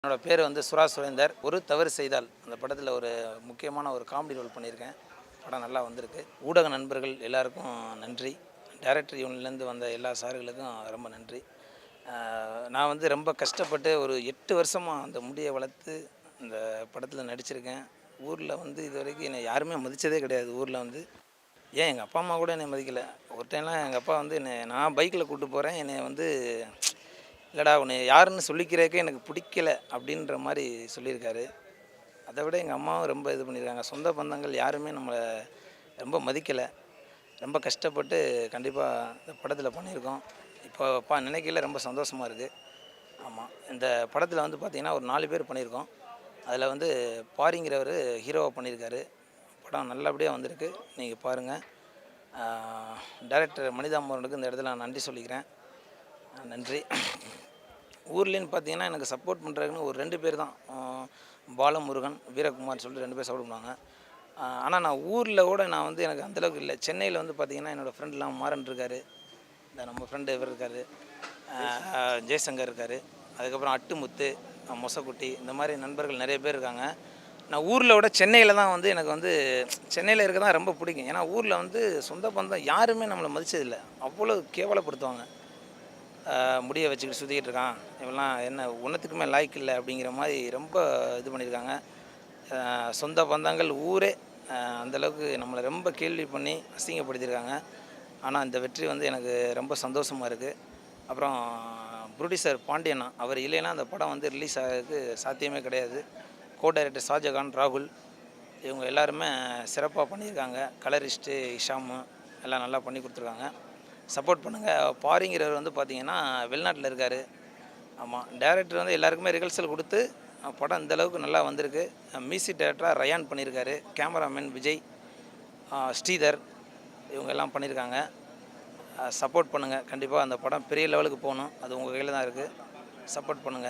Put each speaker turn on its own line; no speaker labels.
என்னோட பேர் வந்து சுரா சுரேந்தர். ஒரு தவறு செய்தால் அந்த படத்தில் ஒரு முக்கியமான ஒரு காமெடி ரோல் பண்ணியிருக்கேன். படம் நல்லா வந்திருக்கு. ஊடக நண்பர்கள் எல்லாருக்கும் நன்றி. டைரக்டர் யூனிட்லேருந்து வந்த எல்லா சார்களுக்கும் ரொம்ப நன்றி. நான் வந்து ரொம்ப கஷ்டப்பட்டு ஒரு 8 வருஷமாக அந்த முடியை வளர்த்து இந்த படத்தில் நடிச்சிருக்கேன். ஊரில் வந்து இது வரைக்கும் என்னை யாருமே மதித்ததே கிடையாது. ஊரில் வந்து ஏன் எங்கள் அப்பா அம்மா கூட என்னை மதிக்கலை. ஒரு டைம்லாம் எங்கள் அப்பா வந்து நான் பைக்கில் கூப்பிட்டு போகிறேன், என்னை வந்து இல்லைடா உன்னை யாருன்னு சொல்லிக்கிறதுக்கே எனக்கு பிடிக்கல அப்படின்ற மாதிரி சொல்லியிருக்காரு. அதை விட எங்கள் அம்மாவும் ரொம்ப இது பண்ணியிருக்காங்க. சொந்த பந்தங்கள் யாருமே நம்மளை ரொம்ப மதிக்கலை. ரொம்ப கஷ்டப்பட்டு கண்டிப்பாக இந்த படத்தில் பண்ணியிருக்கோம். இப்போ நினைக்கையில் ரொம்ப சந்தோஷமாக இருக்குது. ஆமாம், இந்த படத்தில் வந்து பார்த்திங்கன்னா ஒரு 4 பேர் பண்ணியிருக்கோம். அதில் வந்து பாரிங்கிறவர் ஹீரோவாக பண்ணியிருக்காரு. படம் நல்லபடியாக வந்திருக்கு. நீங்கள் பாருங்கள். டைரக்டர் மனிதாமோகனுக்கு இந்த இடத்துல நான் நன்றி சொல்லிக்கிறேன். நன்றி. ஊர்லேன்னு பார்த்தீங்கன்னா எனக்கு சப்போர்ட் பண்ணுறதுக்குன்னு ஒரு 2 பேர் தான். பாலமுருகன், வீரகுமார்னு சொல்லிட்டு 2 பேர் சப்போர்ட் பண்ணுவாங்க. ஆனால் நான் ஊரில் கூட நான் வந்து எனக்கு அந்தளவுக்கு இல்லை. சென்னையில் வந்து பார்த்திங்கன்னா என்னோடய ஃப்ரெண்ட்லாம் மாறன் இருக்கார், இந்த நம்ம ஃப்ரெண்டு இவர் இருக்கார், ஜெய்சங்கர் இருக்கார், அதுக்கப்புறம் அட்டுமுத்து, மொசக்குட்டி, இந்த மாதிரி நண்பர்கள் நிறைய பேர் இருக்காங்க. நான் ஊரில் விட சென்னையில் தான் வந்து எனக்கு வந்து சென்னையில் இருக்க தான் ரொம்ப பிடிக்கும். ஏன்னா ஊரில் வந்து சொந்த பந்தம் யாருமே நம்மளை மதித்ததில்லை. அவ்வளோ கேவலப்படுத்துவாங்க. முடியை வச்சுக்கிட்டு சுற்றிக்கிட்டு இருக்கான், இவெல்லாம் என்ன ஒன்றுத்துக்குமே லாய்க்கு இல்லை அப்படிங்கிற மாதிரி ரொம்ப இது பண்ணியிருக்காங்க. சொந்த பந்தங்கள் ஊரே அந்தளவுக்கு நம்மளை ரொம்ப கேள்வி பண்ணி அசிங்கப்படுத்தியிருக்காங்க. ஆனால் இந்த வெற்றி வந்து எனக்கு ரொம்ப சந்தோஷமாக இருக்குது. அப்புறம் ப்ரொடியூசர் பாண்டியண்ணா, அவர் இல்லைன்னா அந்த படம் வந்து ரிலீஸ் ஆகிறதுக்கு சாத்தியமே கிடையாது. கோ டைரக்டர் ஷாஜகான், ராகுல், இவங்க எல்லாருமே சிறப்பாக பண்ணியிருக்காங்க. கலரிஸ்ட்டு இஷாமு எல்லாம் நல்லா பண்ணி கொடுத்துருக்காங்க. சப்போர்ட் பண்ணுங்கள். பாரிங்கிறவர் வந்து பார்த்திங்கன்னா வெளிநாட்டில் இருக்கார். ஆமாம், டைரக்டர் வந்து எல்லாருக்குமே ரிகல்சல் கொடுத்து படம் இந்தளவுக்கு நல்லா வந்திருக்கு. மியூசிக் டைரக்டராக ரயான் பண்ணியிருக்காரு. கேமராமேன் விஜய், ஸ்ரீதர், இவங்க எல்லாம் பண்ணியிருக்காங்க. சப்போர்ட் பண்ணுங்கள். கண்டிப்பாக அந்த படம் பெரிய லெவலுக்கு போகணும். அது உங்கள் கையில் தான் இருக்குது. சப்போர்ட் பண்ணுங்கள்.